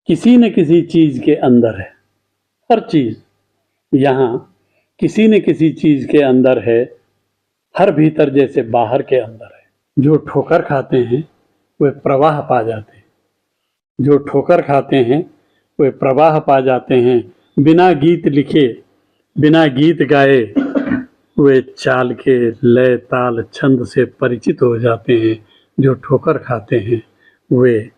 किसी न किसी चीज के अंदर है। हर चीज यहाँ किसी न किसी चीज के अंदर है। हर भीतर जैसे बाहर के अंदर है। जो ठोकर खाते हैं वे प्रवाह पा जाते हैं। जो ठोकर खाते हैं वे प्रवाह पा जाते हैं। बिना गीत लिखे बिना गीत गाए वे चाल के लय ताल छंद से परिचित हो जाते हैं। जो ठोकर खाते हैं वे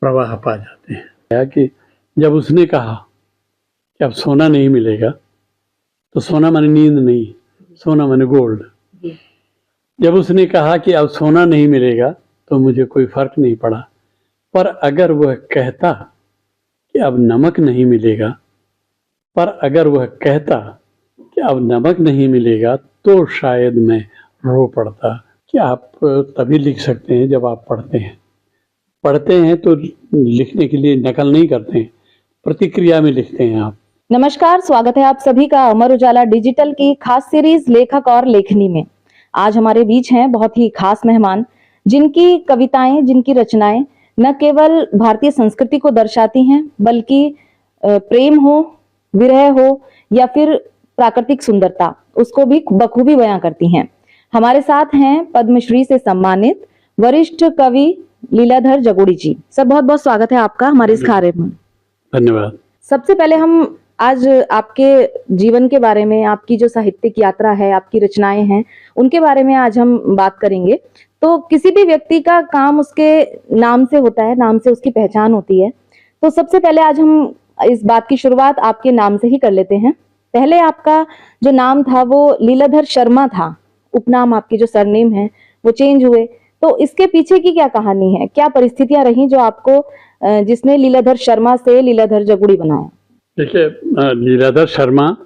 प्रवाह पा जाते हैं। क्या कि जब उसने कहा कि अब सोना नहीं मिलेगा, तो सोना माने नींद नहीं, सोना माने गोल्ड। जब उसने कहा कि अब सोना नहीं मिलेगा तो मुझे कोई फर्क नहीं पड़ा। पर अगर वह कहता कि अब नमक नहीं मिलेगा, कि अब नमक नहीं मिलेगा, तो शायद मैं रो पड़ता। कि आप तभी लिख सकते हैं जब आप पढ़ते हैं तो लिखने के लिए नकल नहीं करते हैं, प्रतिक्रिया में लिखते हैं आप। नमस्कार, स्वागत है आप सभी का अमर उजाला डिजिटल की खास सीरीज लेखक और लेखनी में। आज हमारे बीच हैं बहुत ही खास मेहमान, जिनकी कविताएं, जिनकी रचनाएं न केवल भारतीय संस्कृति को दर्शाती हैं, बल्कि प्रेम हो, विरह हो या फिर प्राकृतिक सुंदरता, उसको भी बखूबी बयां करती हैं। हमारे साथ हैं पद्मश्री से सम्मानित वरिष्ठ कवि लीलाधर जगोड़ी जी। सर, बहुत बहुत स्वागत है आपका हमारे इस कार्यक्रम में। धन्यवाद। सबसे पहले हम आज आपके जीवन के बारे में, आपकी जो साहित्यिक यात्रा है, आपकी रचनाएं हैं, उनके बारे में आज हम बात करेंगे। तो किसी भी व्यक्ति का काम उसके नाम से होता है, नाम से उसकी पहचान होती है। तो सबसे पहले आज हम इस बात की शुरुआत आपके नाम से ही कर लेते हैं। पहले आपका जो नाम था वो लीलाधर शर्मा था, उपनाम आपकी जो सरनेम है वो चेंज हुए। तो इसके पीछे की क्या कहानी है, क्या परिस्थितियां रही जो आपको जिसने लीलाधर शर्मा से लीलाधर जगोड़ी बनाया? देखिए, लीलाधर शर्मा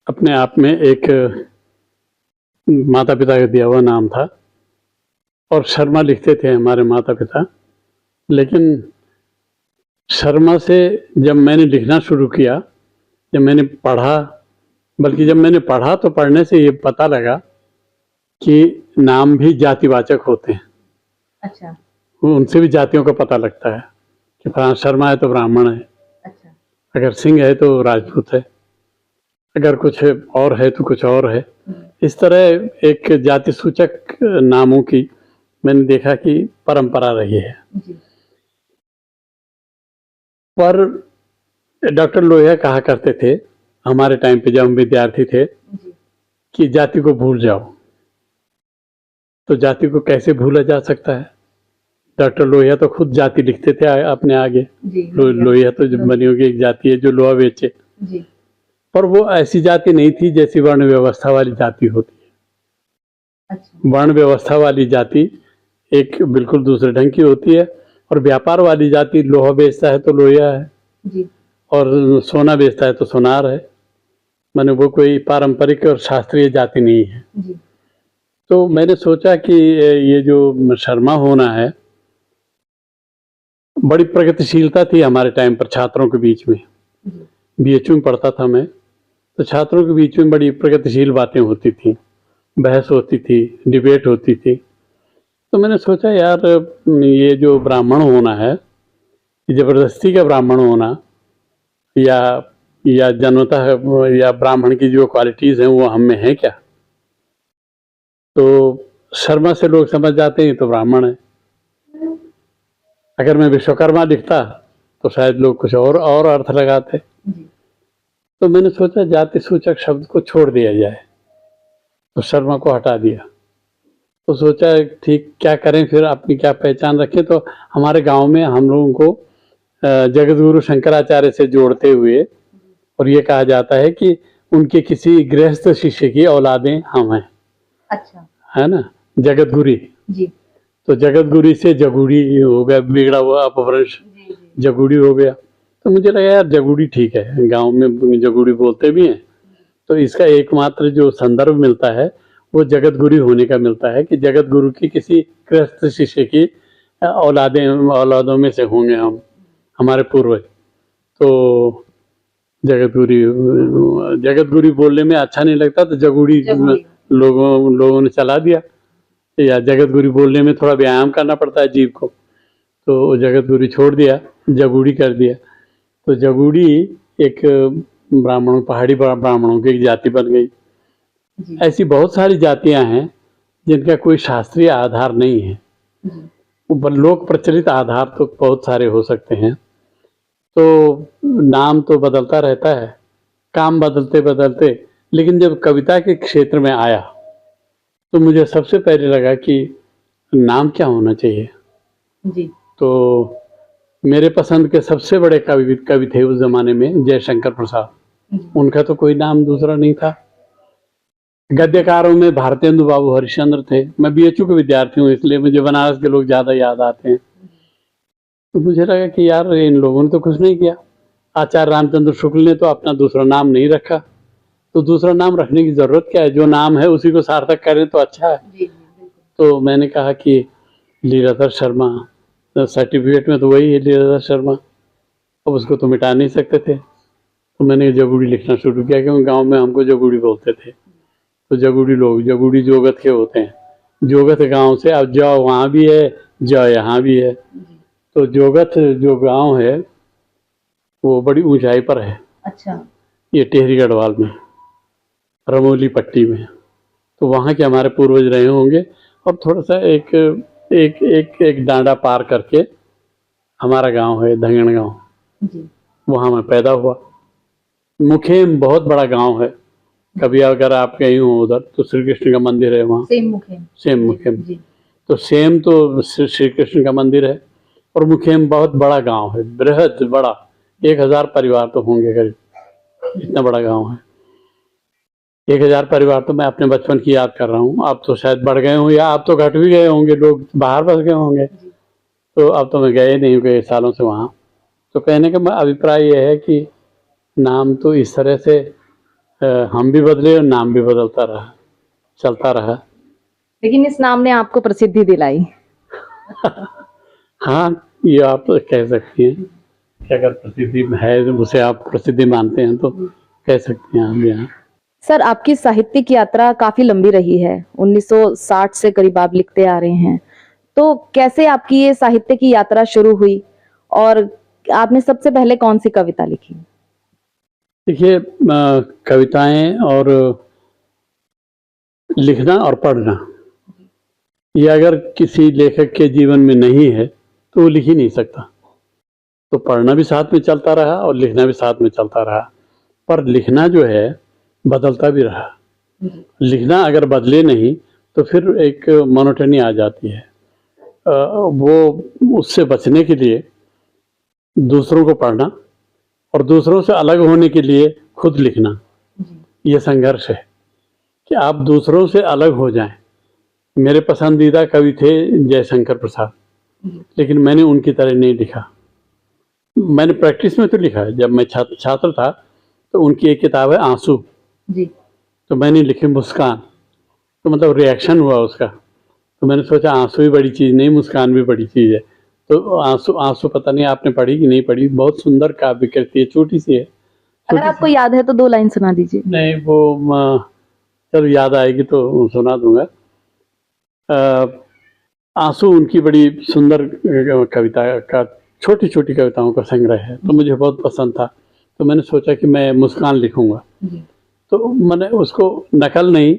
अपने आप में एक माता पिता का दिया हुआ नाम था और शर्मा लिखते थे हमारे माता पिता। लेकिन शर्मा से जब मैंने लिखना शुरू किया, जब मैंने पढ़ा तो पढ़ने से ये पता लगा कि नाम भी जातिवाचक होते हैं। अच्छा। उनसे भी जातियों का पता लगता है कि फलाना शर्मा है तो ब्राह्मण है, अच्छा। अगर सिंह है तो राजपूत है, अगर कुछ और है तो कुछ और है। इस तरह एक जाति सूचक नामों की मैंने देखा कि परंपरा रही है। पर डॉक्टर लोहिया कहा करते थे हमारे टाइम पे, जब हम विद्यार्थी थे, कि जाति को भूल जाओ। तो जाति को कैसे भूला जा सकता है? डॉक्टर लोहिया तो खुद जाति लिखते थे अपने आगे। लोहिया तो बनियों की एक जाति है जो लोहा बेचे। पर वो ऐसी जाति नहीं थी जैसी वर्ण व्यवस्था वाली जाति होती है। अच्छा। वर्ण व्यवस्था वाली जाति एक बिल्कुल दूसरे ढंग की होती है, और व्यापार वाली जाति लोहा बेचता है तो लोहिया है जी, और सोना बेचता है तो सोनार है। माने वो कोई पारंपरिक और शास्त्रीय जाति नहीं है जी। तो मैंने सोचा कि ये जो शर्मा होना है, बड़ी प्रगतिशीलता थी हमारे टाइम पर छात्रों के बीच में। बीएचयू में पढ़ता था मैं, तो छात्रों के बीच में बड़ी प्रगतिशील बातें होती थी, बहस होती थी, डिबेट होती थी। तो मैंने सोचा यार, ये जो ब्राह्मण होना है, जबरदस्ती का ब्राह्मण होना या जन्मतः या ब्राह्मण की जो क्वालिटीज हैं वो हम में है क्या? तो शर्मा से लोग समझ जाते हैं तो ब्राह्मण है। अगर मैं विश्वकर्मा लिखता तो शायद लोग कुछ और अर्थ लगाते। तो मैंने सोचा जाति सूचक शब्द को छोड़ दिया जाए, तो शर्मा को हटा दिया। तो सोचा ठीक, क्या करें फिर, अपनी क्या पहचान रखें? तो हमारे गांव में हम लोगों को जगतगुरु शंकराचार्य से जोड़ते हुए और ये कहा जाता है कि उनके किसी गृहस्थ शिष्य की औलादें हम हैं। अच्छा। है ना, जगतगुरी जी। तो जगतगुरी से जगूड़ी हो गया, बिगड़ा हुआ अपभ्रंश जगूड़ी हो गया। तो मुझे लगा यार जगूड़ी ठीक है, गांव में जगूड़ी बोलते भी हैं, तो इसका एकमात्र जो संदर्भ मिलता है वो जगतगुरु होने का मिलता है कि जगतगुरु की किसी गृहस्थ शिष्य की औलादों में से होंगे हम, हमारे पूर्वज। तो जगतगुरु बोलने में अच्छा नहीं लगता, तो जगूड़ी लोगों ने चला दिया। या जगतगुरु बोलने में थोड़ा व्यायाम करना पड़ता है जीव को, तो जगतपुरी छोड़ दिया, जगूड़ी कर दिया। तो जगूड़ी एक ब्राह्मणों, पहाड़ी ब्राह्मणों की एक जाति बन गई। जी। ऐसी बहुत सारी जातियां हैं जिनका कोई शास्त्रीय आधार नहीं है। जी। ऊपर लोक प्रचलित आधार तो बहुत सारे हो सकते हैं। तो नाम तो बदलता रहता है, काम बदलते बदलते, लेकिन जब कविता के क्षेत्र में आया तो मुझे सबसे पहले लगा कि नाम क्या होना चाहिए। जी। तो मेरे पसंद के सबसे बड़े कवि थे उस जमाने में जयशंकर प्रसाद। उनका तो कोई नाम दूसरा नहीं था। गद्यकारों में भारतेंदु बाबू हरिश्चंद्र थे। मैं बीएचयू का विद्यार्थी हूँ, इसलिए मुझे बनारस के लोग ज्यादा याद आते हैं। तो मुझे लगा कि यार इन लोगों ने तो कुछ नहीं किया। आचार्य रामचंद्र शुक्ल ने तो अपना दूसरा नाम नहीं रखा, तो दूसरा नाम रखने की जरूरत क्या है? जो नाम है उसी को सार्थक करें तो अच्छा है। तो मैंने कहा कि लीलाधर शर्मा, सर्टिफिकेट में तो वही है लीलाधर शर्मा, अब उसको तो मिटा नहीं सकते थे। तो मैंने जगूड़ी लिखना शुरू किया, क्योंकि गांव में हमको जगूड़ी बोलते थे। तो जगूड़ी लोग, जगूड़ी जोगत के होते हैं, जोगत गांव से। अब जौ वहाँ भी है, जौ यहाँ भी है। तो जोगत जो गांव है वो बड़ी ऊंचाई पर है। अच्छा। ये टेहरी गढ़वाल में, रमोली पट्टी में। तो वहाँ के हमारे पूर्वज रहे होंगे। और थोड़ा सा एक डांडा पार करके हमारा गांव है, धंगण गांव। वहाँ मैं पैदा हुआ। मुखेम बहुत बड़ा गांव है। कभी अगर आप गई हो उधर तो श्री कृष्ण का मंदिर है वहाँ, सेम मुखेम। तो सेम तो श्री कृष्ण का मंदिर है, और मुखेम बहुत बड़ा गांव है, बृहद बड़ा। 1000 परिवार तो होंगे करीब, इतना बड़ा गांव है। 1000 परिवार तो मैं अपने बचपन की याद कर रहा हूँ। आप तो शायद बढ़ गए हों, या आप तो घट भी गए होंगे, लोग बाहर बस गए होंगे। तो अब तो मैं गए नहीं हूँ कई सालों से वहाँ। तो कहने का अभिप्राय यह है कि नाम तो इस तरह से हम भी बदले और नाम भी बदलता रहा, चलता रहा। लेकिन इस नाम ने आपको प्रसिद्धि दिलाई। हाँ, ये आप कह सकती हैं कि अगर प्रसिद्धि है, उसे आप प्रसिद्धि मानते हैं तो कह सकते हैं आप। यहाँ सर, आपकी साहित्यिक यात्रा काफी लंबी रही है। 1960 से करीब आप लिखते आ रहे हैं। तो कैसे आपकी ये साहित्य की यात्रा शुरू हुई, और आपने सबसे पहले कौन सी कविता लिखी? देखिए, कविताएं और लिखना और पढ़ना, ये अगर किसी लेखक के जीवन में नहीं है तो वो लिख ही नहीं सकता। तो पढ़ना भी साथ में चलता रहा और लिखना भी साथ में चलता रहा। पर लिखना जो है बदलता भी रहा। लिखना अगर बदले नहीं तो फिर एक मोनोटनी आ जाती है। वो उससे बचने के लिए दूसरों को पढ़ना और दूसरों से अलग होने के लिए खुद लिखना, ये संघर्ष है कि आप दूसरों से अलग हो जाएं। मेरे पसंदीदा कवि थे जयशंकर प्रसाद, लेकिन मैंने उनकी तरह नहीं लिखा। मैंने प्रैक्टिस में तो लिखा है। जब मैं छात्र था तो उनकी एक किताब है आंसू जी, तो मैंने लिखी मुस्कान। तो मतलब रिएक्शन हुआ उसका। तो मैंने सोचा आंसू भी बड़ी चीज़ नहीं, मुस्कान भी बड़ी चीज़ है। तो आंसू पता नहीं आपने पढ़ी कि नहीं पढ़ी, बहुत सुंदर काव्य कृति है, छोटी सी है। अगर आपको याद है तो 2 लाइन सुना दीजिए। नहीं, वो चलो याद आएगी तो सुना दूंगा। आंसू उनकी बड़ी सुंदर कविता का, छोटी छोटी कविताओं का संग्रह है, तो मुझे बहुत पसंद था। तो मैंने सोचा कि मैं मुस्कान लिखूंगा। तो मैंने उसको नकल नहीं,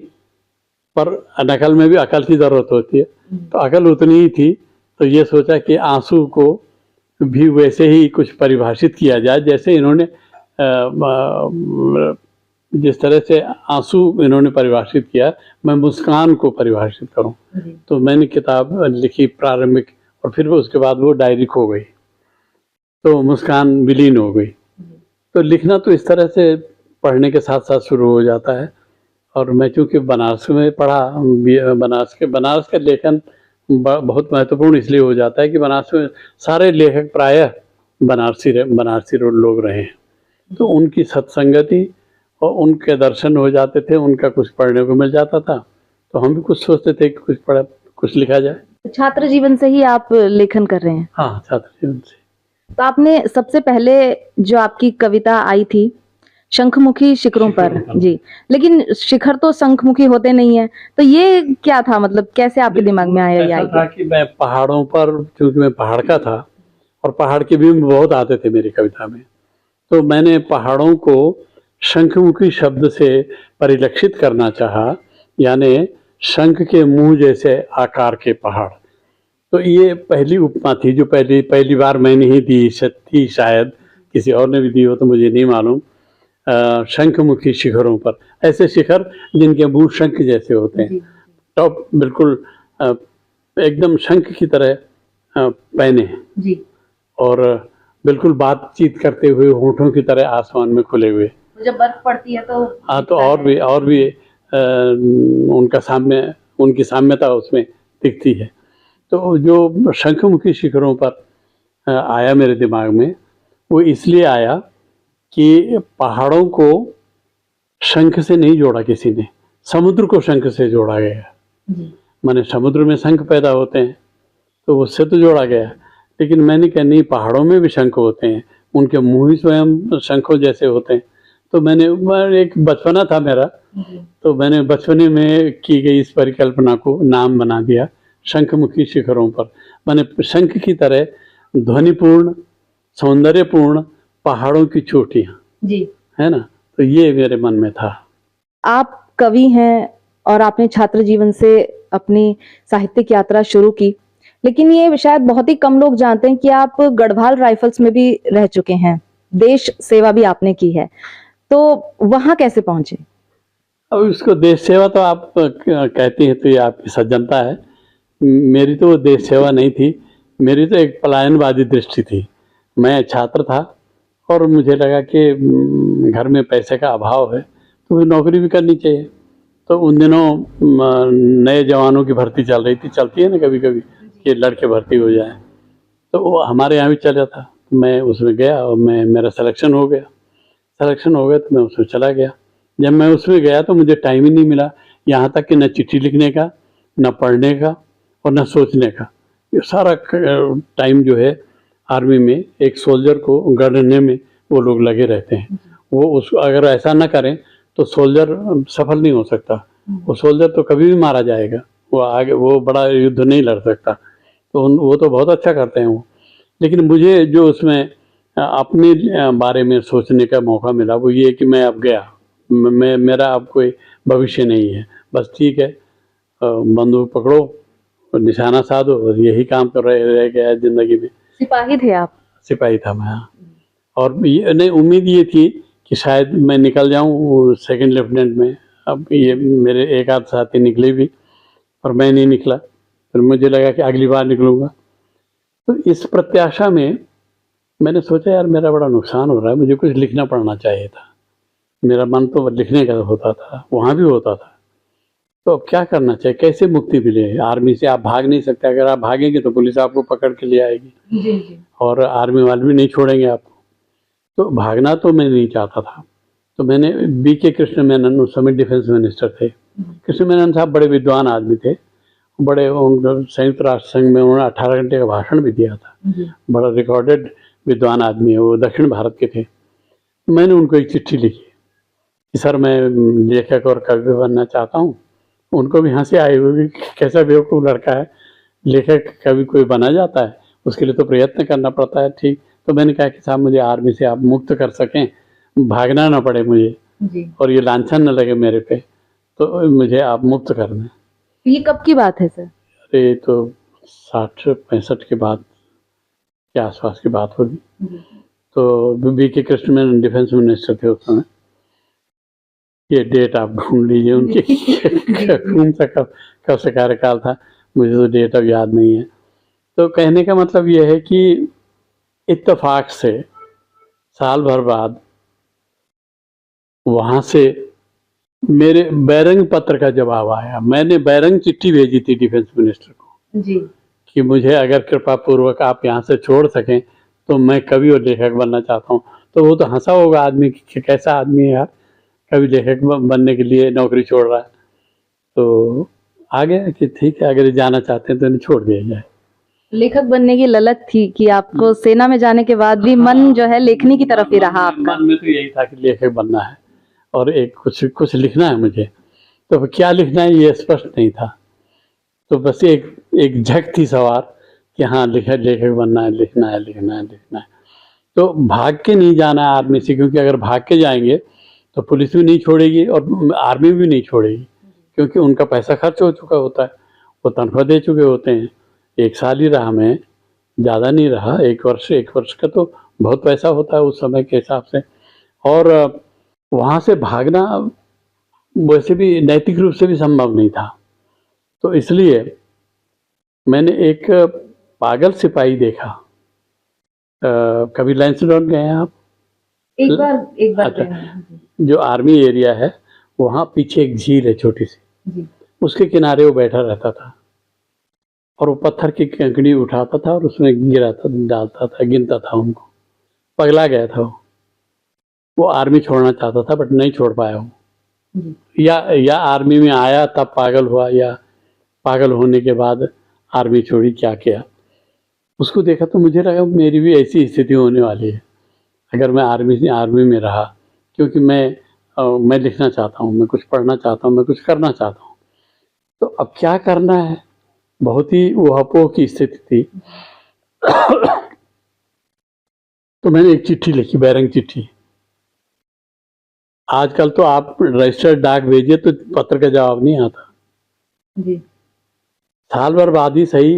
पर नकल में भी अकल की ज़रूरत होती है, तो अकल उतनी ही थी। तो ये सोचा कि आंसू को भी वैसे ही कुछ परिभाषित किया जाए जैसे इन्होंने जिस तरह से आंसू इन्होंने परिभाषित किया, मैं मुस्कान को परिभाषित करूं। तो मैंने किताब लिखी प्रारंभिक, और फिर उसके बाद वो डायरी खो गई, तो मुस्कान विलीन हो गई। तो लिखना तो इस तरह से पढ़ने के साथ साथ शुरू हो जाता है। और मैं चूँकि बनारस में पढ़ा, बनारस का लेखन बहुत महत्वपूर्ण इसलिए हो जाता है कि बनारस में सारे लेखक प्रायः बनारसी लोग रहे हैं। तो उनकी सत्संगति और उनके दर्शन हो जाते थे, उनका कुछ पढ़ने को मिल जाता था। तो हम भी कुछ सोचते थे कि कुछ लिखा जाए। छात्र जीवन से ही आप लेखन कर रहे हैं? हाँ, छात्र जीवन से। तो आपने सबसे पहले जो आपकी कविता आई थी शंखमुखी शिखरों पर। जी, लेकिन शिखर तो शंखमुखी होते नहीं है, तो ये क्या था, मतलब कैसे आपके दिमाग में आया ये ऐसा था आइडिया? कि मैं पहाड़ों पर, क्योंकि मैं पहाड़ का था और पहाड़ के भी बहुत आते थे मेरी कविता में, तो मैंने पहाड़ों को शंखमुखी शब्द से परिलक्षित करना चाहा, यानी शंख के मुंह जैसे आकार के पहाड़। तो ये पहली उपमा थी जो पहली पहली बार मैंने ही दी थी, शायद किसी और ने भी दी हो तो मुझे नहीं मालूम। शंखमुखी शिखरों पर, ऐसे शिखर जिनके मुंह शंख जैसे होते हैं, टॉप बिल्कुल एकदम शंख की तरह पहने हैं जी, और बिल्कुल बातचीत करते हुए होठों की तरह आसमान में खुले हुए। जब बर्फ पड़ती है तो हाँ, तो और भी उनकी साम्यता उसमें दिखती है। तो जो शंखमुखी शिखरों पर आया मेरे दिमाग में, वो इसलिए आया कि पहाड़ों को शंख से नहीं जोड़ा किसी ने, समुद्र को शंख से जोड़ा गया। माने समुद्र में शंख पैदा होते हैं तो उससे तो जोड़ा गया, लेकिन मैंने कहा नहीं, पहाड़ों में भी शंख होते हैं, उनके मुंह ही स्वयं शंखों जैसे होते हैं। तो मैंने एक बचपना था मेरा, तो मैंने बचपने में की गई इस परिकल्पना को नाम बना दिया शंखमुखी शिखरों पर। मैंने शंख की तरह ध्वनिपूर्ण, सौंदर्यपूर्ण पहाड़ों की चोटियाँ, जी, है ना, तो ये मेरे मन में था। आप कवि हैं और आपने छात्र जीवन से अपनी साहित्यिक यात्रा शुरू की, लेकिन ये शायद बहुत ही कम लोग जानते हैं कि आप गढ़वाल राइफल्स में भी रह चुके हैं, देश सेवा भी आपने की है, तो वहां कैसे पहुंचे? अब इसको देश सेवा तो आप कहती हैं तो ये आपकी सज्जनता है। मेरी तो वो देश सेवा नहीं थी, मेरी तो एक पलायनवादी दृष्टि थी। मैं छात्र था और मुझे लगा कि घर में पैसे का अभाव है तो नौकरी भी करनी चाहिए। तो उन दिनों नए जवानों की भर्ती चल रही थी, चलती है ना कभी कभी कि लड़के भर्ती हो जाए, तो वो हमारे यहाँ भी चला था। मैं उसमें गया और मेरा सिलेक्शन हो गया तो मैं उसमें चला गया। जब मैं उसमें गया तो मुझे टाइम ही नहीं मिला, यहाँ तक कि न चिट्ठी लिखने का, न पढ़ने का और न सोचने का। ये सारा टाइम जो है आर्मी में एक सोल्जर को गढ़ने में वो लोग लगे रहते हैं। वो उसको अगर ऐसा न करें तो सोल्जर सफल नहीं हो सकता। वो सोल्जर तो कभी भी मारा जाएगा, वो आगे वो बड़ा युद्ध नहीं लड़ सकता। तो वो तो बहुत अच्छा करते हैं वो, लेकिन मुझे जो उसमें अपने बारे में सोचने का मौका मिला वो ये कि मैं अब गया, मेरा अब कोई भविष्य नहीं है, बस ठीक है, बंदूक पकड़ो और निशाना साधो, बस यही काम कर रह गया ज़िंदगी में। सिपाही थे आप? सिपाही था मैं, और ये नहीं, उम्मीद ये थी कि शायद मैं निकल जाऊं सेकंड लेफ्टिनेंट में। अब ये मेरे एक आध साथी निकले भी और मैं नहीं निकला, फिर मुझे लगा कि अगली बार निकलूँगा। तो इस प्रत्याशा में मैंने सोचा यार मेरा बड़ा नुकसान हो रहा है, मुझे कुछ लिखना पढ़ना चाहिए था। मेरा मन तो लिखने का होता था, वहाँ भी होता था। तो अब क्या करना चाहिए, कैसे मुक्ति मिले? आर्मी से आप भाग नहीं सकते, अगर आप भागेंगे तो पुलिस आपको पकड़ के ले आएगी। जी। और आर्मी वाले भी नहीं छोड़ेंगे आपको। तो भागना तो मैं नहीं चाहता था। तो मैंने B.K. कृष्ण मेनन, उस समय डिफेंस मिनिस्टर थे। कृष्ण मेनन साहब बड़े विद्वान आदमी थे, बड़े संयुक्त राष्ट्र संघ में उन्होंने 18 घंटे का भाषण भी दिया था। बड़ा रिकॉर्डेड विद्वान आदमी है, वो दक्षिण भारत के थे। मैंने उनको एक चिट्ठी लिखी कि सर मैं लेखक और कवि बनना चाहता हूँ। उनको भी हंसी आई हुई कि कैसा बेवकूफ़ लड़का है, लेखक कवि कोई बना जाता है, उसके लिए तो प्रयत्न करना पड़ता है। ठीक, तो मैंने कहा कि साहब मुझे आर्मी से आप मुक्त कर सकें, भागना ना पड़े मुझे जी। और ये लांछन न लगे मेरे पे, तो मुझे आप मुक्त कर दें। ये कब की बात है सर? अरे तो 60-65 के बाद के आसपास की बात होगी। तो B.K. Krishna Menon defence minister थे उस समय। ये डेट आप ढूंढ लीजिए उनकी कौन सा कब से कार्यकाल था, मुझे तो डेट अब याद नहीं है। तो कहने का मतलब ये है कि इत्तेफाक से साल भर बाद वहाँ से मेरे बैरंग पत्र का जवाब आया। मैंने बैरंग चिट्ठी भेजी थी डिफेंस मिनिस्टर को जी। कि मुझे अगर कृपा पूर्वक आप यहाँ से छोड़ सकें तो मैं कवि और लेखक बनना चाहता हूँ। तो वो तो हंसा होगा आदमी कि कैसा आदमी है यार, कवि लेखक बनने के लिए नौकरी छोड़ रहा है। तो आ गया कि ठीक है, अगर जाना चाहते हैं तो इन्हें छोड़ दिया जाए। लेखक बनने की ललक थी कि आपको सेना में जाने के बाद भी मन जो है लेखनी की तरफ ही रहा आपका। मन में तो यही था कि लेखक बनना है और एक कुछ कुछ लिखना है मुझे। तो क्या लिखना है ये स्पष्ट नहीं था, तो बस एक एक झक थी सवार कि हाँ लेखक बनना है, लिखना है, लिखना है, लिखना है। तो भाग के नहीं जाना है आर्मी से, क्योंकि अगर भाग के जाएंगे तो पुलिस भी नहीं छोड़ेगी और आर्मी भी नहीं छोड़ेगी, क्योंकि उनका पैसा खर्च हो चुका होता है, वो तनख्वाह दे चुके होते हैं। 1 साल ही रहा मैं, ज़्यादा नहीं रहा, 1 वर्ष का तो बहुत पैसा होता है उस समय के हिसाब से। और वहाँ से भागना वैसे भी नैतिक रूप से भी संभव नहीं था। तो इसलिए मैंने एक पागल सिपाही देखा। कभी लैंसडाउन गए हैं आप? एक बार अच्छा। गए हैं। जो आर्मी एरिया है वहाँ पीछे एक झील है छोटी सी, जी। उसके किनारे वो बैठा रहता था और वो पत्थर की कंकड़ी उठाता था और उसमें गिराता डालता था, गिनता था उनको। पगला गया था वो आर्मी छोड़ना चाहता था बट नहीं छोड़ पाया वो। या आर्मी में आया तब पागल हुआ, या पागल होने के बाद आर्मी छोड़ी, क्या किया। उसको देखा तो मुझे लगा मेरी भी ऐसी स्थिति होने वाली है अगर मैं आर्मी में रहा, क्योंकि मैं लिखना चाहता हूँ, मैं कुछ पढ़ना चाहता हूँ, मैं कुछ करना चाहता हूँ। तो अब क्या करना है, बहुत ही ऊहापोह की स्थिति थी। तो मैंने एक चिट्ठी लिखी, बैरंग चिट्ठी। आजकल तो आप रजिस्टर्ड डाक भेजिए तो पत्र का जवाब नहीं आता जी। साल भर बाद ही सही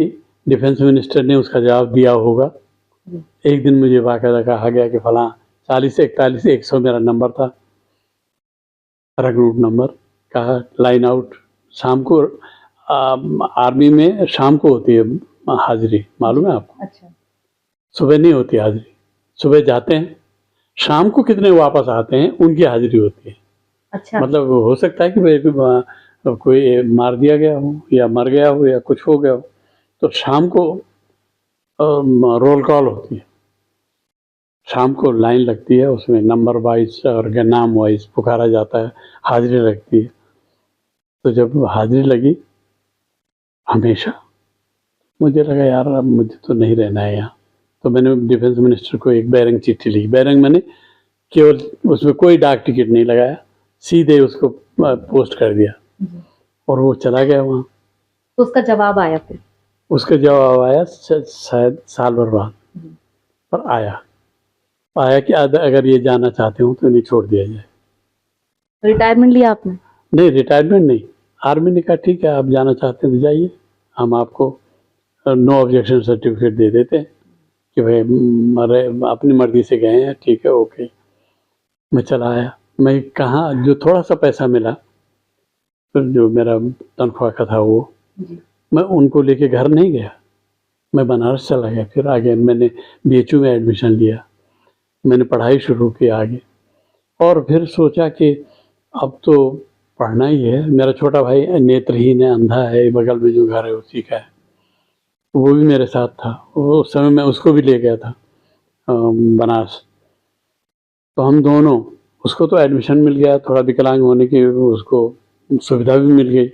डिफेंस मिनिस्टर ने उसका जवाब दिया होगा। एक दिन मुझे बाकायदा कहा गया कि फलां 4041 मेरा नंबर था, रगरूट नंबर। कहा लाइन आउट, शाम को आर्मी में शाम को होती है हाजिरी, मालूम है आपको? अच्छा। सुबह नहीं होती हाजिरी, सुबह जाते हैं, शाम को कितने वापस आते हैं उनकी हाजिरी होती है। अच्छा। मतलब हो सकता है कि कोई मार दिया गया हो या मर गया हो या कुछ हो गया हो, तो शाम को रोल कॉल होती है, शाम को लाइन लगती है, उसमें नंबर वाइज और नाम वाइज पुकारा जाता है, हाजिरी लगती है। तो जब हाजिरी लगी, हमेशा मुझे लगा यार अब मुझे तो नहीं रहना है यहाँ। तो मैंने डिफेंस मिनिस्टर को एक बैरंग चिट्ठी लिखी। बैरंग मैंने केवल उसमें कोई डाक टिकट नहीं लगाया, सीधे उसको पोस्ट कर दिया और वो चला गया वहाँ। तो उसका जवाब आया फिर? उसका जवाब आया शायद साल भर बाद, पर आया कि अगर ये जाना चाहते हो तो इन्हें छोड़ दिया जाए। रिटायरमेंट लिया आपने? नहीं, रिटायरमेंट नहीं। आर्मी ने कहा ठीक है आप जाना चाहते हैं तो जाइए, हम आपको नो ऑब्जेक्शन सर्टिफिकेट दे देते हैं कि भाई अपनी मर्जी से गए हैं, ठीक है, ओके। मैं चला आया। मैं कहाँ, जो थोड़ा सा पैसा मिला फिर जो मेरा तनख्वाह का था वो, मैं उनको लेके घर नहीं गया, मैं बनारस चला गया। फिर आगे मैंने BHU में एडमिशन लिया, मैंने पढ़ाई शुरू की आगे, और फिर सोचा कि अब तो पढ़ना ही है। मेरा छोटा भाई नेत्रहीन है, अंधा है, बगल में जो घर है उसी का है, वो भी मेरे साथ था। उस समय मैं उसको भी ले गया था बनारस। तो हम दोनों, उसको तो एडमिशन मिल गया, थोड़ा विकलांग होने की उसको सुविधा भी मिल गई,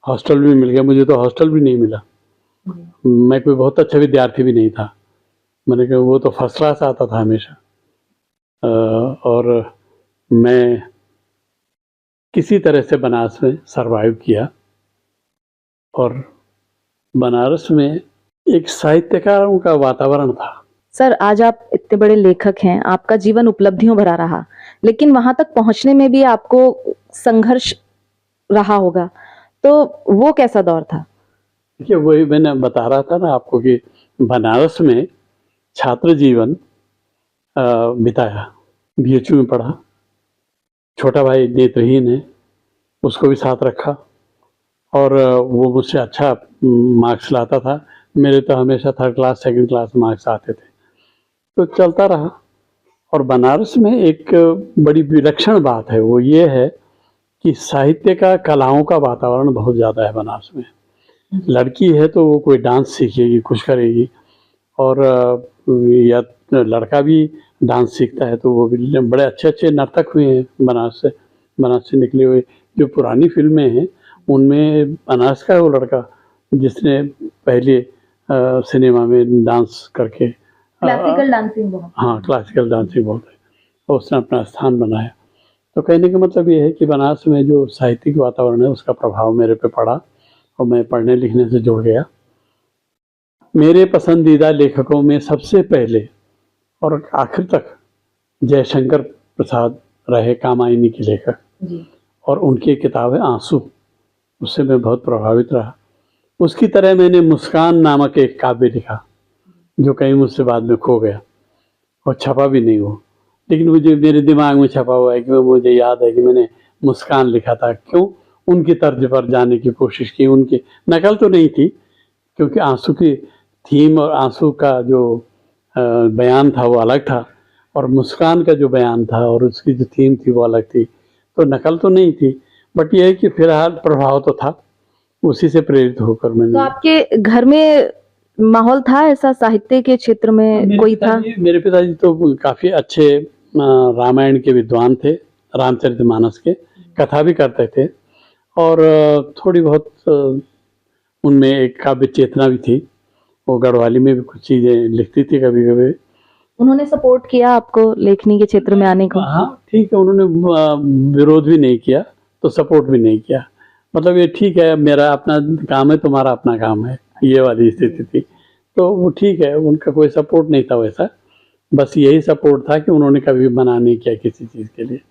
हॉस्टल भी मिल गया। मुझे तो हॉस्टल भी नहीं मिला, मैं कोई बहुत अच्छा विद्यार्थी भी नहीं था। मैंने कहा वो तो फर्स्ट क्लास आता था हमेशा। और मैं किसी तरह से बनारस में सरवाइव किया, और बनारस में एक साहित्यकारों का वातावरण था। सर, आज आप इतने बड़े लेखक हैं, आपका जीवन उपलब्धियों भरा रहा, लेकिन वहां तक पहुंचने में भी आपको संघर्ष रहा होगा, तो वो कैसा दौर था? देखिए वही मैंने बता रहा था ना आपको कि बनारस में छात्र जीवन बिताया, BHU में पढ़ा। छोटा भाई नेत्रहीन है, उसको भी साथ रखा, और वो मुझसे अच्छा मार्क्स लाता था। मेरे तो हमेशा 3rd class 2nd class marks आते थे, तो चलता रहा। और बनारस में एक बड़ी विलक्षण बात है, वो ये है कि साहित्य का, कलाओं का वातावरण बहुत ज़्यादा है बनारस में। लड़की है तो वो कोई डांस सीखेगी, कुछ करेगी, और या लड़का भी डांस सीखता है, तो वो भी बड़े अच्छे अच्छे नर्तक हुए हैं बनारस से निकले हुए। जो पुरानी फिल्में हैं उनमें बनारस का वो लड़का जिसने पहले सिनेमा में डांस करके क्लासिकल डांसिंग बहुत। हाँ, क्लासिकल डांसिंग बहुत है, और उसने अपना स्थान बनाया। तो कहने का मतलब ये है कि बनारस में जो साहित्यिक वातावरण है उसका प्रभाव मेरे पे पड़ा, और मैं पढ़ने लिखने से जुड़ गया। मेरे पसंदीदा लेखकों में सबसे पहले और आखिर तक जयशंकर प्रसाद रहे, कामायनी के लेखक जी। और उनकी किताब है आंसू, उससे मैं बहुत प्रभावित रहा। उसकी तरह मैंने मुस्कान नामक एक काव्य लिखा जो कहीं मुझसे बाद में खो गया और छपा भी नहीं वो, लेकिन मुझे मेरे दिमाग में छपा हुआ है कि मुझे याद है कि मैंने मुस्कान लिखा था। क्यों? उनकी तर्ज पर जाने की कोशिश की, उनकी नकल तो नहीं थी, क्योंकि आंसू की थीम और आंसू का जो बयान था वो अलग था, और मुस्कान का जो बयान था और उसकी जो थीम थी वो अलग थी। तो नकल तो नहीं थी, बट ये है कि फिलहाल प्रभाव तो था, उसी से प्रेरित होकर मैंने। तो आपके घर में माहौल था ऐसा, साहित्य के क्षेत्र में कोई था? मेरे पिताजी तो काफ़ी अच्छे रामायण के विद्वान थे, रामचरितमानस के कथा भी करते थे, और थोड़ी बहुत उनमें एक काव्य चेतना भी थी। वो गढ़वाली में भी कुछ चीज़ें लिखती थी कभी कभी। उन्होंने सपोर्ट किया आपको लेखनी के क्षेत्र में आने को? हाँ ठीक है, उन्होंने विरोध भी नहीं किया तो सपोर्ट भी नहीं किया, मतलब ये ठीक है, मेरा अपना काम है, तुम्हारा अपना काम है, ये वाली स्थिति थी। तो वो ठीक है, उनका कोई सपोर्ट नहीं था वैसा, बस यही सपोर्ट था कि उन्होंने कभी मना नहीं किया किसी चीज़ के लिए।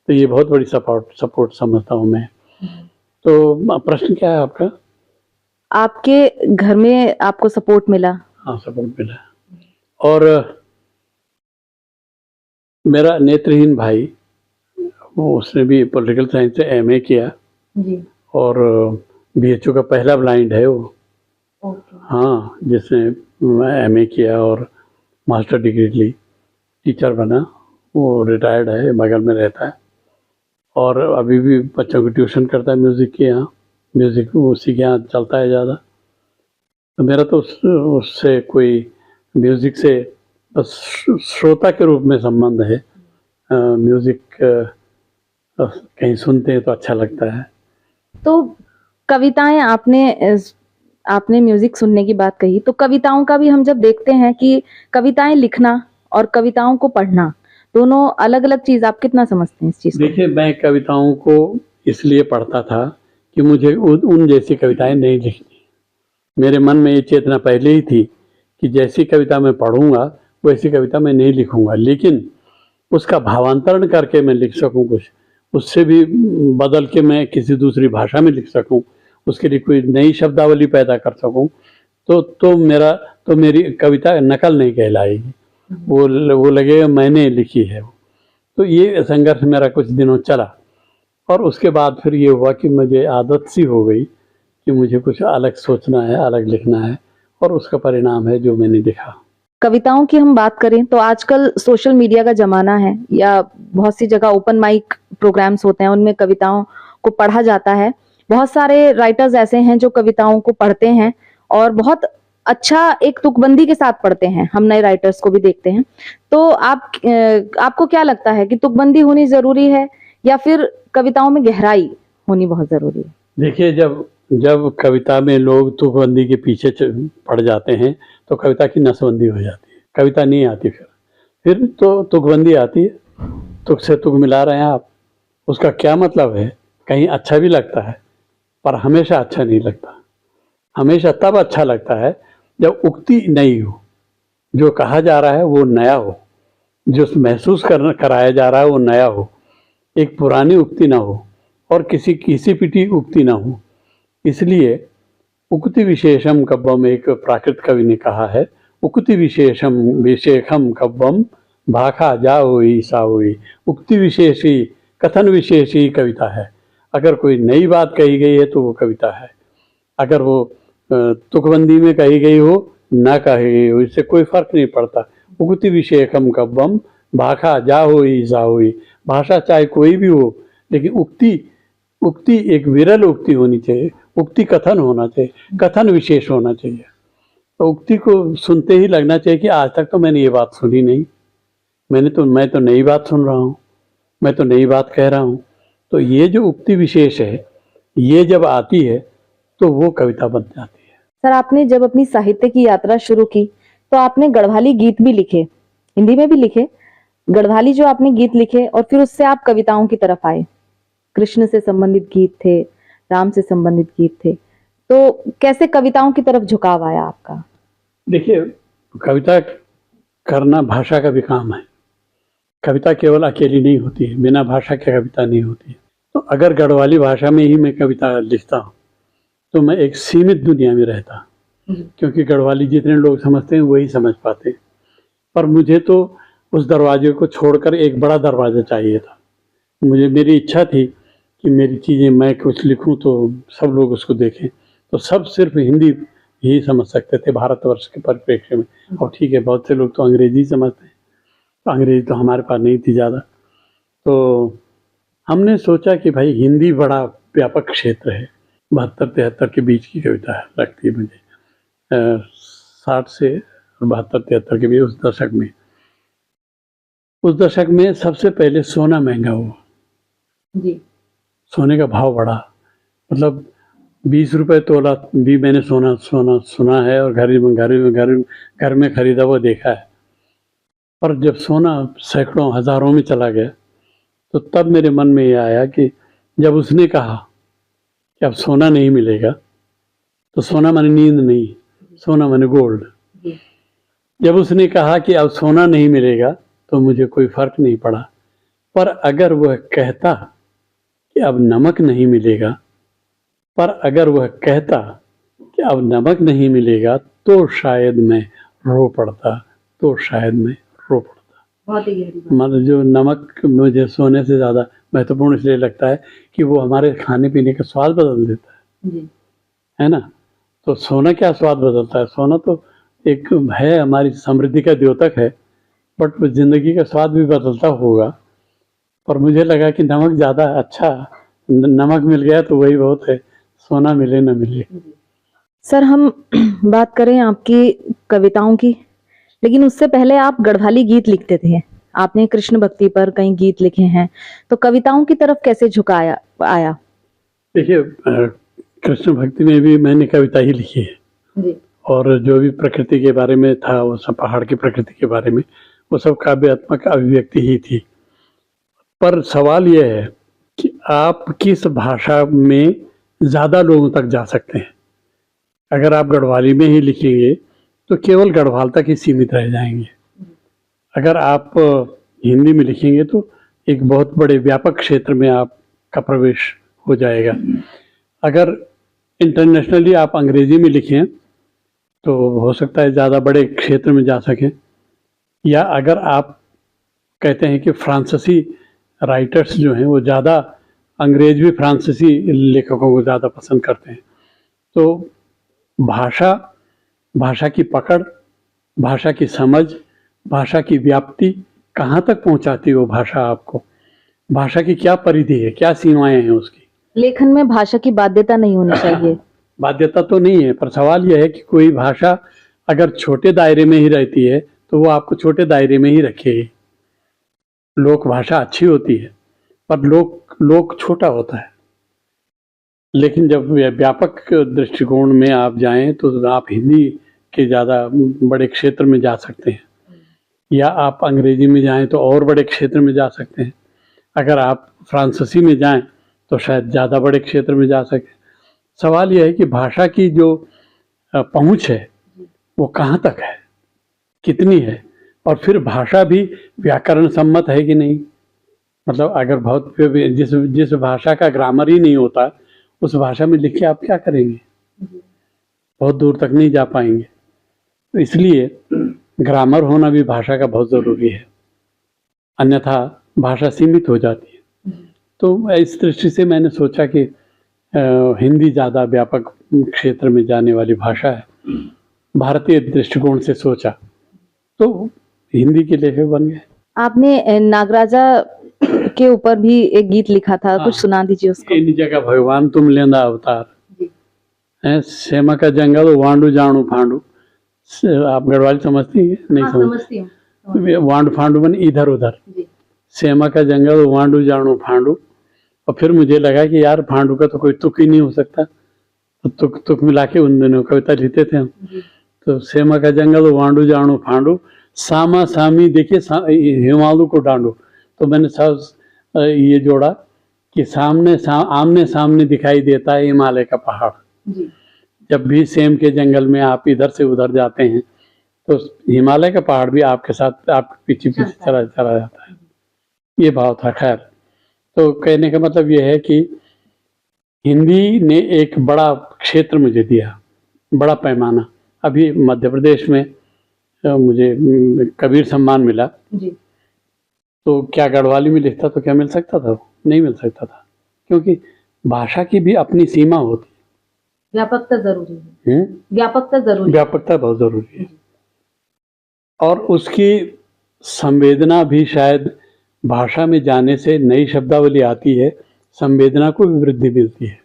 तो ये बहुत बड़ी सपोर्ट समझता हूँ मैं। तो प्रश्न क्या है आपका? आपके घर में आपको सपोर्ट मिला? हाँ, सपोर्ट मिला। और मेरा नेत्रहीन भाई, वो उसने भी पॉलिटिकल साइंस से एमए किया जी। और बीएचयू का पहला ब्लाइंड है वो। ओके। हाँ, जिसने एमए किया और मास्टर डिग्री ली, टीचर बना, वो रिटायर्ड है, बगल में रहता है, और अभी भी बच्चों को ट्यूशन करता है म्यूज़िक के यहाँ, म्यूज़िक उसी के यहाँ चलता है ज़्यादा। तो मेरा तो उससे कोई म्यूज़िक से बस श्रोता के रूप में संबंध है। म्यूज़िक कहीं सुनते हैं तो अच्छा लगता है। तो कविताएं, आपने म्यूजिक सुनने की बात कही, तो कविताओं का भी हम जब देखते हैं कि कविताएं लिखना और कविताओं को पढ़ना दोनों अलग अलग चीज, आप कितना समझते हैं इस चीज को? देखिए, मैं कविताओं को इसलिए पढ़ता था कि मुझे उन जैसी कविताएं नहीं लिखनी। मेरे मन में ये चेतना पहले ही थी कि जैसी कविता मैं पढ़ूंगा वैसी कविता मैं नहीं लिखूंगा, लेकिन उसका भावांतरण करके मैं लिख सकूं, कुछ उससे भी बदल के मैं किसी दूसरी भाषा में लिख सकूं, उसके लिए कोई नई शब्दावली पैदा कर सकूं, तो मेरी कविता नकल नहीं कहलाएगी, वो लगेगा मैंने लिखी है। तो ये संघर्ष मेरा कुछ दिनों चला, और उसके बाद फिर ये हुआ कि मुझे आदत सी हो गई कि मुझे कुछ अलग सोचना है, अलग लिखना है, और उसका परिणाम है जो मैंने लिखा। कविताओं की हम बात करें तो आजकल सोशल मीडिया का जमाना है, या बहुत सी जगह ओपन माइक प्रोग्राम्स होते हैं, उनमें कविताओं को पढ़ा जाता है। बहुत सारे राइटर्स ऐसे हैं जो कविताओं को पढ़ते हैं और बहुत अच्छा एक तुकबंदी के साथ पढ़ते हैं। हम नए राइटर्स को भी देखते हैं। तो आपको क्या लगता है कि तुकबंदी होनी जरूरी है या फिर कविताओं में गहराई होनी बहुत जरूरी है? देखिए, जब कविता में लोग तुकबंदी के पीछे पड़ जाते हैं तो कविता की नसबंदी हो जाती है, कविता नहीं आती। फिर तो तुकबंदी आती है, तुक से तुक मिला रहे हैं आप, उसका क्या मतलब है? कहीं अच्छा भी लगता है पर हमेशा अच्छा नहीं लगता। हमेशा तब अच्छा लगता है जब उक्ति नई हो, जो कहा जा रहा है वो नया हो, जो महसूस कराया जा रहा है वो नया हो, एक पुरानी उक्ति ना हो और किसी पिटी उक्ति ना हो। इसलिए उक्ति विशेषम कव्वम, एक प्राकृत कवि ने कहा है, उक्ति विशेषम विशेषम कव्वम भाखा जा होई सा होई। उक्ति विशेषी, कथन विशेषी कविता है। अगर कोई नई बात कही गई है तो वो कविता है, अगर वो तुकबंदी में कही गई हो ना कही गई हो, इससे कोई फर्क नहीं पड़ता। उक्ति विशेषम कव्वम भाखा जा होई सा होई। भाषा चाहे कोई भी हो, लेकिन उक्ति एक विरल उक्ति होनी चाहिए, उक्ति कथन होना चाहिए, कथन विशेष होना चाहिए। तो उक्ति को सुनते ही लगना चाहिए कि आज तक तो मैंने ये बात सुनी नहीं, मैं तो नई बात सुन रहा हूँ, मैं तो नई बात कह रहा हूँ। तो ये जो उक्ति विशेष है, ये जब आती है तो वो कविता बन जाती है। सर, आपने जब अपनी साहित्य की यात्रा शुरू की तो आपने गढ़वाली गीत भी लिखे, हिंदी में भी लिखे। गढ़वाली जो आपने गीत लिखे और फिर उससे आप कविताओं की तरफ आए। कृष्ण से संबंधित गीत थे, राम से संबंधित गीत थे, तो कैसे कविताओं की तरफ झुकाव आया आपका? देखिए, कविता करना भाषा का भी काम है। कविता केवल अकेली नहीं होती है, बिना भाषा के कविता नहीं होती है। तो अगर गढ़वाली भाषा में ही मैं कविता लिखता हूँ तो मैं एक सीमित दुनिया में रहता, क्योंकि गढ़वाली जितने लोग समझते हैं वही समझ पाते हैं। पर मुझे तो उस दरवाजे को छोड़कर एक बड़ा दरवाज़ा चाहिए था। मेरी इच्छा थी कि मेरी चीज़ें मैं कुछ लिखूं तो सब लोग उसको देखें। तो सब सिर्फ हिंदी ही समझ सकते थे भारतवर्ष के परिप्रेक्ष्य में। और ठीक है, बहुत से लोग तो अंग्रेजी समझते हैं, तो अंग्रेजी तो हमारे पास नहीं थी ज़्यादा। तो हमने सोचा कि भाई हिंदी बड़ा व्यापक क्षेत्र है। 72-73 के बीच की कविता है लगती है मुझे, 60 से 72-73 के बीच, उस दशक में सबसे पहले सोना महंगा हुआ जी। सोने का भाव बढ़ा, मतलब 20 रुपए तोला भी मैंने सुना है और घर में खरीदा हुआ देखा है। पर जब सोना सैकड़ों हजारों में चला गया तो तब मेरे मन में ये आया कि जब उसने कहा कि अब सोना नहीं मिलेगा, तो सोना माने नींद नहीं, सोना माने गोल्ड। जब उसने कहा कि अब सोना नहीं मिलेगा तो मुझे कोई फर्क नहीं पड़ा। पर अगर वह कहता कि अब नमक नहीं मिलेगा, तो शायद मैं रो पड़ता। बहुत ही गहरी बात। मतलब जो नमक मुझे सोने से ज़्यादा महत्वपूर्ण इसलिए लगता है कि वो हमारे खाने पीने का स्वाद बदल देता जी। है ना। तो सोना क्या स्वाद बदलता है? सोना तो एक है, हमारी समृद्धि का द्योतक है, बट जिंदगी का स्वाद भी बदलता होगा। पर मुझे लगा कि नमक ज़्यादा अच्छा, नमक मिल गया तो वही बहुत है, सोना मिले न मिले। सर, हम बात करें आपकी कविताओं की, लेकिन उससे पहले आप गढ़वाली गीत लिखते थे। आपने कृष्ण भक्ति पर कई गीत लिखे हैं, तो कविताओं की तरफ कैसे झुकाया आया? देखिए, कृष्ण भक्ति में भी मैंने कविता ही लिखी है जी। और जो भी प्रकृति के बारे में था, वो सब पहाड़ की प्रकृति के बारे में, वो सब काव्यात्मक अभिव्यक्ति ही थी। पर सवाल यह है कि आप किस भाषा में ज़्यादा लोगों तक जा सकते हैं। अगर आप गढ़वाली में ही लिखेंगे तो केवल गढ़वाल तक ही सीमित रह जाएंगे। अगर आप हिंदी में लिखेंगे तो एक बहुत बड़े व्यापक क्षेत्र में आपका प्रवेश हो जाएगा। अगर इंटरनेशनली आप अंग्रेजी में लिखें तो हो सकता है ज़्यादा बड़े क्षेत्र में जा सकें। या अगर आप कहते हैं कि फ्रांसीसी राइटर्स जो हैं वो ज़्यादा, अंग्रेज भी फ्रांसीसी लेखकों को ज़्यादा पसंद करते हैं। तो भाषा की पकड़, भाषा की समझ, भाषा की व्याप्ति कहाँ तक पहुँचाती है वो भाषा आपको, भाषा की क्या परिधि है, क्या सीमाएं हैं उसकी। लेखन में भाषा की बाध्यता नहीं होनी चाहिए। बाध्यता तो नहीं है, पर सवाल यह है कि कोई भाषा अगर छोटे दायरे में ही रहती है तो वो आपको छोटे दायरे में ही रखेगी। लोक भाषा अच्छी होती है पर लोक छोटा होता है। लेकिन जब व्यापक दृष्टिकोण में आप जाएं तो आप हिंदी के ज़्यादा बड़े क्षेत्र में जा सकते हैं, या आप अंग्रेजी में जाएं तो और बड़े क्षेत्र में जा सकते हैं। अगर आप फ्रांसीसी में जाएं तो शायद ज़्यादा बड़े क्षेत्र में जा सकें। सवाल यह है कि भाषा की जो पहुंच है वो कहाँ तक है, कितनी है, और फिर भाषा भी व्याकरण सम्मत है कि नहीं। मतलब अगर बहुत जिस भाषा का ग्रामर ही नहीं होता उस भाषा में लिख के आप क्या करेंगे, बहुत दूर तक नहीं जा पाएंगे। तो इसलिए ग्रामर होना भी भाषा का बहुत ज़रूरी है, अन्यथा भाषा सीमित हो जाती है। तो इस दृष्टि से मैंने सोचा कि हिंदी ज़्यादा व्यापक क्षेत्र में जाने वाली भाषा है। भारतीय दृष्टिकोण से सोचा तो हिंदी के लेखक बन गए। आपने नागराजा के ऊपर भी एक गीत लिखा था, कुछ सुना दीजिए उसको। इन जगह भगवान तुम लेंदा अवतार है, सेमा का जंगल वांडू जाणू फांडू। आप गढ़वाली समझती है? नहीं समझती हूँ। वांडू फांडू मन इधर उधर, सेमा का जंगल वांडू जाणू फांडू। और फिर मुझे लगा कि यार फांडू का तो कोई तुक ही नहीं हो सकता, तो तुक मिला के उन दिनों कविता लिखते थे हम। तो सेमा का जंगल वांडू जाणू फांडू, सामा सामी देखिए हिमालू को डांडू। तो मैंने सब ये जोड़ा कि आमने सामने दिखाई देता है हिमालय का पहाड़। जब भी सेम के जंगल में आप इधर से उधर जाते हैं तो हिमालय का पहाड़ भी आपके साथ आपके पीछे पीछे चला जाता है। ये भाव था। खैर, तो कहने का मतलब ये है कि हिंदी ने एक बड़ा क्षेत्र मुझे दिया, बड़ा पैमाना। अभी मध्य प्रदेश में मुझे कबीर सम्मान मिला जी। तो क्या गढ़वाली में लिखता तो क्या मिल सकता था? नहीं मिल सकता था, क्योंकि भाषा की भी अपनी सीमा होती है। व्यापकता जरूरी है। व्यापकता बहुत जरूरी है। और उसकी संवेदना भी शायद भाषा में जाने से नई शब्दावली आती है, संवेदना को भी वृद्धि मिलती है।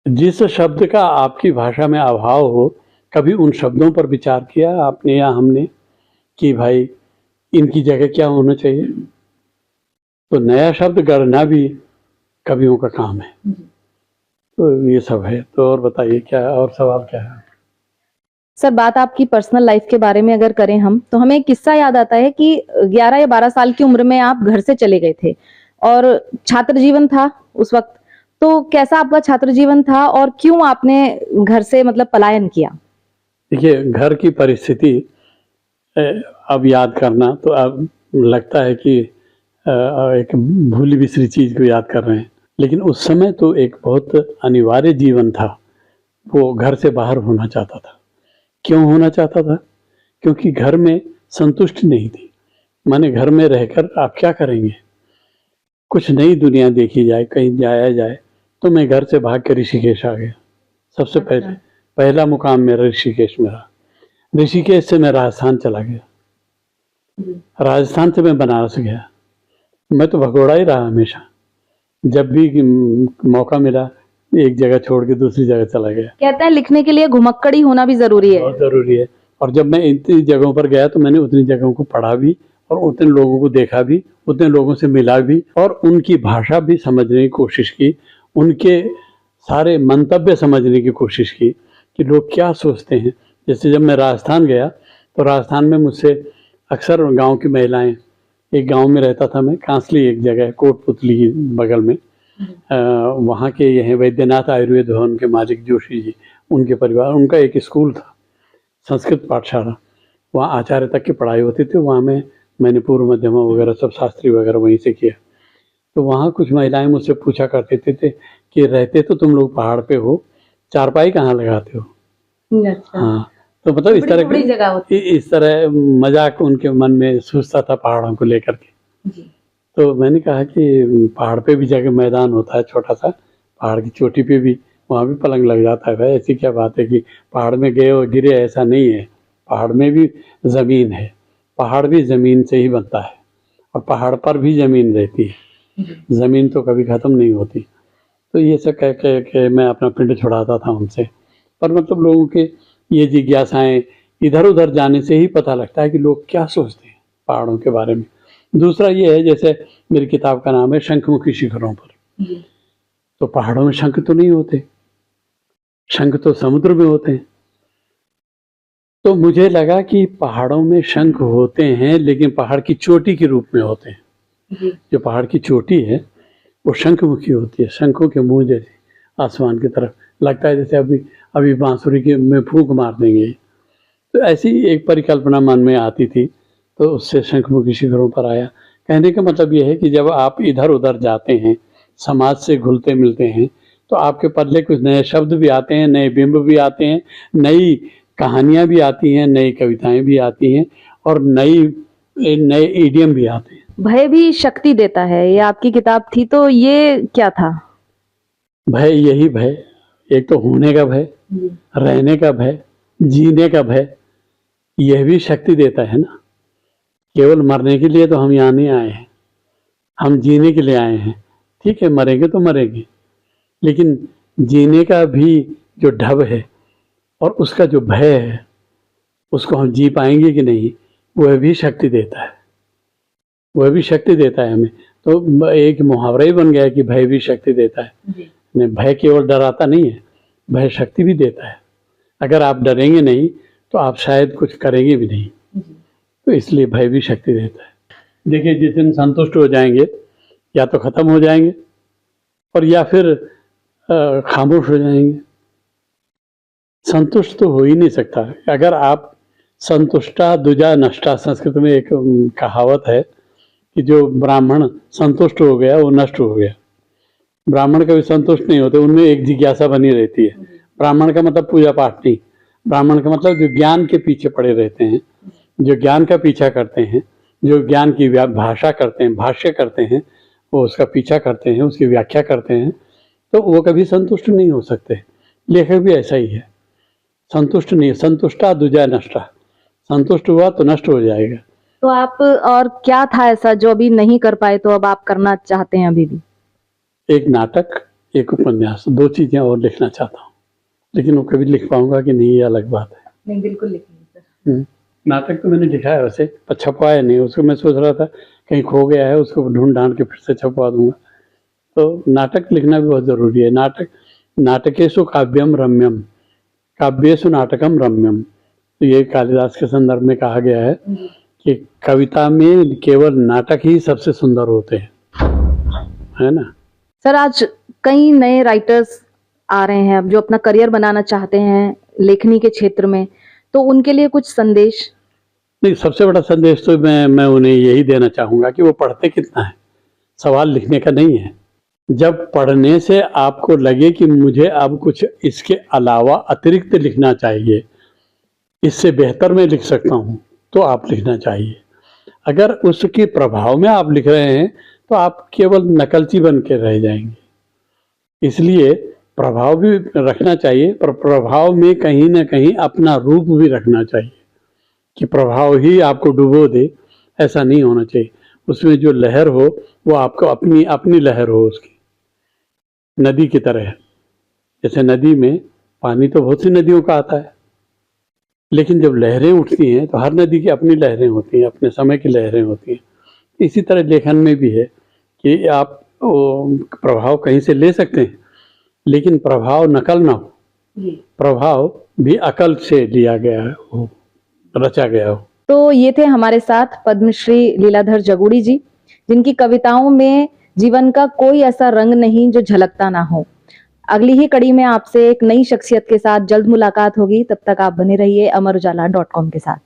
जिस शब्द का आपकी भाषा में अभाव हो, कभी उन शब्दों पर विचार किया आपने या हमने कि भाई इनकी जगह क्या होना चाहिए? तो नया शब्द गढ़ना भी कवियों का काम है। तो ये सब है। तो और बताइए, क्या और सवाल क्या है? सर, बात आपकी पर्सनल लाइफ के बारे में अगर करें हम, तो हमें एक किस्सा याद आता है कि 11 या 12 साल की उम्र में आप घर से चले गए थे और छात्र जीवन था उस वक्त। तो कैसा आपका छात्र जीवन था और क्यों आपने घर से मतलब पलायन किया? देखिए, घर की परिस्थिति अब याद करना तो अब लगता है कि एक भूली बिसरी चीज को याद कर रहे हैं, लेकिन उस समय तो एक बहुत अनिवार्य जीवन था। वो घर से बाहर होना चाहता था। क्यों होना चाहता था? क्योंकि घर में संतुष्टि नहीं थी। माने घर में रहकर आप क्या करेंगे? कुछ नई दुनिया देखी जाए, कहीं जाया जाए। तो मैं घर से भाग कर ऋषिकेश आ गया। सबसे पहला मुकाम मेरा ऋषिकेश में रहा। ऋषिकेश से मैं राजस्थान चला गया, राजस्थान से मैं बनारस गया। मैं तो भगोड़ा ही रहा हमेशा। जब भी मौका मिला एक जगह छोड़ के दूसरी जगह चला गया। कहते हैं लिखने के लिए घुमक्कड़ी होना भी जरूरी है। बहुत जरूरी है। और जब मैं इतनी जगहों पर गया तो मैंने उतनी जगहों को पढ़ा भी और उतने लोगों को देखा भी, उतने लोगों से मिला भी और उनकी भाषा भी समझने की कोशिश की, उनके सारे मंतव्य समझने की कोशिश की कि लोग क्या सोचते हैं। जैसे जब मैं राजस्थान गया तो राजस्थान में मुझसे अक्सर गांव की महिलाएं, एक गांव में रहता था मैं, कांसली एक जगह कोटपुतली की बगल में, वहाँ के यह वैद्यनाथ आयुर्वेद भवन के मालिक जोशी जी, उनके परिवार, उनका एक स्कूल था, संस्कृत पाठशाला। वहाँ आचार्य तक की पढ़ाई होती थी। वहाँ मैंने पूर्व मध्यमा वगैरह सब शास्त्री वगैरह वहीं से किया। तो वहाँ कुछ महिलाएं मुझसे पूछा करते थे कि रहते तो तुम लोग पहाड़ पे हो, चारपाई कहाँ लगाते हो? अच्छा। हाँ, तो मतलब इस तरह मजाक उनके मन में सूझता था पहाड़ों को लेकर के जी। तो मैंने कहा कि पहाड़ पे भी जगह मैदान होता है छोटा सा, पहाड़ की चोटी पे भी, वहाँ भी पलंग लग जाता है। भाई ऐसी क्या बात है कि पहाड़ में गए और गिरे? ऐसा नहीं है। पहाड़ में भी ज़मीन है, पहाड़ भी ज़मीन से ही बनता है और पहाड़ पर भी ज़मीन रहती है। ज़मीन तो कभी ख़त्म नहीं होती। तो ये सब कह के मैं अपना पिंड छुड़ाता था उनसे। पर मतलब लोगों के ये जिज्ञासाएं इधर उधर जाने से ही पता लगता है कि लोग क्या सोचते हैं पहाड़ों के बारे में। दूसरा ये है, जैसे मेरी किताब का नाम है शंखमुखी शिखरों पर। तो पहाड़ों में शंख तो नहीं होते, शंख तो समुद्र में होते हैं। तो मुझे लगा कि पहाड़ों में शंख होते हैं, लेकिन पहाड़ की चोटी के रूप में होते हैं। जो पहाड़ की चोटी है वो शंखमुखी होती है, शंखों के मुंह जैसे आसमान की तरफ, लगता है जैसे अभी बांसुरी के में फूंक मार देंगे। तो ऐसी एक परिकल्पना मन में आती थी, तो उससे शंखमुखी शिखरों पर आया। कहने का मतलब ये है कि जब आप इधर उधर जाते हैं, समाज से घुलते मिलते हैं, तो आपके पल्ले कुछ नए शब्द भी आते हैं, नए बिंब भी आते हैं, नई कहानियाँ भी आती हैं, नई कविताएं भी आती हैं और नए इडियम भी आते हैं। भय भी शक्ति देता है, ये आपकी किताब थी, तो ये क्या था? भय, यही भय, एक तो होने का भय, रहने का भय, जीने का भय, यह भी शक्ति देता है ना। केवल मरने के लिए तो हम यहाँ नहीं आए हैं, हम जीने के लिए आए हैं। ठीक है, मरेंगे तो मरेंगे, लेकिन जीने का भी जो ढब है और उसका जो भय है, उसको हम जी पाएंगे कि नहीं, वह भी शक्ति देता है, वह भी शक्ति देता है हमें। तो एक मुहावरा ही बन गया कि भय भी शक्ति देता है। भय केवल डराता नहीं है, भय शक्ति भी देता है। अगर आप डरेंगे नहीं तो आप शायद कुछ करेंगे भी नहीं, तो इसलिए भय भी शक्ति देता है। देखिए, जिस दिन संतुष्ट हो जाएंगे या तो खत्म हो जाएंगे और या फिर खामोश हो जाएंगे। संतुष्ट तो हो ही नहीं सकता। अगर आप संतुष्टा दुजा नष्टा, संस्कृत में एक कहावत है कि जो ब्राह्मण संतुष्ट हो गया वो नष्ट हो गया। ब्राह्मण कभी संतुष्ट नहीं होते, उनमें एक जिज्ञासा बनी रहती है। ब्राह्मण का मतलब पूजा पाठ नहीं, ब्राह्मण का मतलब जो ज्ञान के पीछे पड़े रहते हैं, जो ज्ञान का पीछा करते हैं, जो ज्ञान की भाषा करते हैं, भाष्य करते हैं, वो उसका पीछा करते हैं, उसकी व्याख्या करते हैं, तो वो कभी संतुष्ट नहीं हो सकते। लेखक भी ऐसा ही है, संतुष्ट नहीं। संतुष्टा दुजा नष्टा, संतुष्ट हुआ तो नष्ट हो जाएगा। तो आप और क्या था ऐसा जो अभी नहीं कर पाए तो अब आप करना चाहते हैं अभी भी? एक नाटक, एक उपन्यास, 2 चीजें और लिखना चाहता हूँ, लेकिन वो कभी लिख पाऊंगा कि नहीं ये अलग बात है। नहीं, बिल्कुल लिखेंगे सर। नाटक तो मैंने लिखा है, वैसे छपवाया नहीं, उसको मैं सोच रहा था कहीं खो गया है, उसको ढूंढ ढांड के फिर से छपवा दूंगा। तो नाटक लिखना भी बहुत जरूरी है। नाटकेषु काव्यम रम्यम, काव्येषु नाटकम रम्यम, तो ये कालिदास के संदर्भ में कहा गया है कि कविता में केवल नाटक ही सबसे सुंदर होते हैं, है ना। सर, आज कई नए राइटर्स आ रहे हैं अब जो अपना करियर बनाना चाहते हैं लेखनी के क्षेत्र में, तो उनके लिए कुछ संदेश? नहीं, सबसे बड़ा संदेश तो मैं उन्हें यही देना चाहूँगा कि वो पढ़ते कितना है। सवाल लिखने का नहीं है। जब पढ़ने से आपको लगे कि मुझे अब कुछ इसके अलावा अतिरिक्त लिखना चाहिए, इससे बेहतर मैं लिख सकता हूँ, तो आप लिखना चाहिए। अगर उसके प्रभाव में आप लिख रहे हैं तो आप केवल नकलची बन के रह जाएंगे। इसलिए प्रभाव भी रखना चाहिए, पर प्रभाव में कहीं ना कहीं अपना रूप भी रखना चाहिए कि प्रभाव ही आपको डुबो दे, ऐसा नहीं होना चाहिए। उसमें जो लहर हो वो आपको अपनी लहर हो, उसकी नदी की तरह। जैसे नदी में पानी तो बहुत सी नदियों का आता है, लेकिन जब लहरें उठती हैं तो हर नदी की अपनी लहरें होती हैं, अपने समय की लहरें होती हैं। इसी तरह लेखन में भी है कि आप प्रभाव कहीं से ले सकते हैं, लेकिन प्रभाव नकल ना हो, प्रभाव भी अकल से लिया गया हो, रचा गया हो। तो ये थे हमारे साथ पद्मश्री लीलाधर जगुड़ी जी, जिनकी कविताओं में जीवन का कोई ऐसा रंग नहीं जो झलकता ना हो। अगली ही कड़ी में आपसे एक नई शख्सियत के साथ जल्द मुलाकात होगी। तब तक आप बने रहिए अमर उजाला.com के साथ।